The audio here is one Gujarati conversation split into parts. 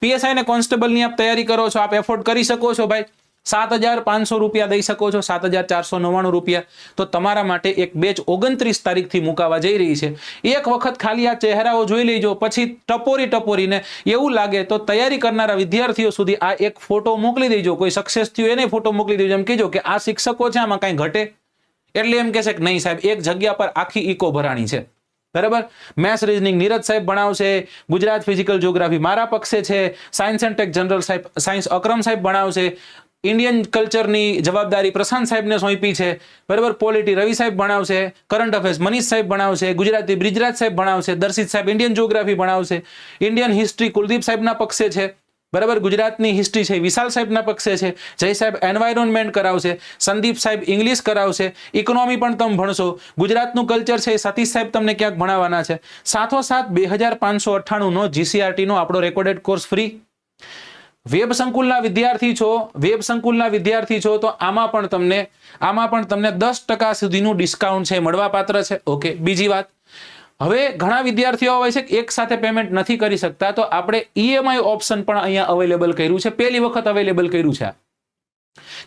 પીએસઆઈ ને કોન્સ્ટેબલની આપ તૈયારી કરો છો, આપ એફોર્ડ કરી શકો છો ભાઈ, 7,500 રૂપિયા દઈ શકો છો, 7,499 રૂપિયા, તો તમારા માટે એક બેચ 29 તારીખથી મુકાવા જઈ રહી છે. એક વખત ખાલી આ ચહેરાઓ જોઈ લેજો, પછી ટપોરીને એવું લાગે તો તૈયારી કરનારા વિદ્યાર્થીઓ સુધી આ એક ફોટો મોકલી દેજો. કોઈ સક્સેસ થયું એને ફોટો મોકલી દેજો, એમ કહેજો કે આ શિક્ષકો છે, આમાં કાંઈ ઘટે? એટલે એમ કહેશે કે નહીં સાહેબ, એક જગ્યા પર આખી ઇકો ભરાણી છે. બરાબર. મેથ્સ રીઝનિંગ નીરજ સાહેબ ભણાવશે, ગુજરાત ફિઝિકલ જ્યોગ્રાફી મારા પક્ષે છે, science and tech general science Akram સાહેબ ભણાવશે, ઇન્ડિયન કલ્ચરની જવાબદારી પ્રશાંત સાહેબને સોંપી છે. બરાબર. પોલિટી રવિ સાહેબ ભણાવશે, કરંટ અફેર્સ મનીષ સાહેબ ભણાવશે, ગુજરાતી બ્રિજરાજ સાહેબ ભણાવશે, દર્શિત સાહેબ ઇન્ડિયન જ્યોગ્રાફી ભણાવશે, ઇન્ડિયન હિસ્ટ્રી કુલદીપ સાહેબના પક્ષે છે. બરાબર. ગુજરાતની હિસ્ટ્રી છે વિશાલ સાહેબના પક્ષે છે, જય સાહેબ એન્વાયરોન્મેન્ટ કરાવશે, સંદીપ સાહેબ ઇંગ્લિશ કરાવશે, ઇકોનોમી પણ તમે ભણશો, ગુજરાતનું કલ્ચર છે સતીશ સાહેબ તમને ક્યાંક ભણાવવાના છે. સાથોસાથ 2,598 નો GCRT નો આપણો રેકોર્ડેડ કોર્સ ફ્રી. વેબ સંકુલના વિદ્યાર્થી છો તો આમાં પણ તમને 10% સુધીનું ડિસ્કાઉન્ટ છે, મળવા પાત્ર છે. ઓકે. બીજી વાત, હવે ઘણા વિદ્યાર્થીઓ હોય છે કે એક સાથે પેમેન્ટ નથી કરી શકતા, તો આપણે EMI ઓપ્શન પણ અહીંયા અવેલેબલ કર્યું છે. પહેલી વખત અવેલેબલ કર્યું છે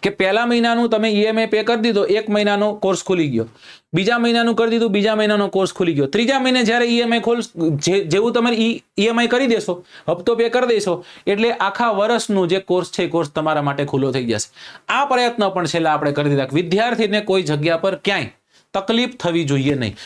કે પહેલા મહિનાનું તમે EMI પે કરી દીધો, 1 મહિનાનો કોર્સ ખુલી ગયો, બીજા મહિનાનું કરી દીધું, બીજા મહિનાનો કોર્સ ખુલી ગયો, ત્રીજા મહિને જ્યારે EMI જેવું તમે EMI કરી દેશો, હપ્તો પે કરી દેશો, એટલે આખા વર્ષનું જે કોર્સ છે કોર્સ તમારા માટે ખુલ્લો થઈ જશે. આ પ્રયત્ન પણ છેલ્લા આપણે કરી દીધા. વિદ્યાર્થીને કોઈ જગ્યા પર ક્યાંય તકલીફ થવી જોઈએ નહીં.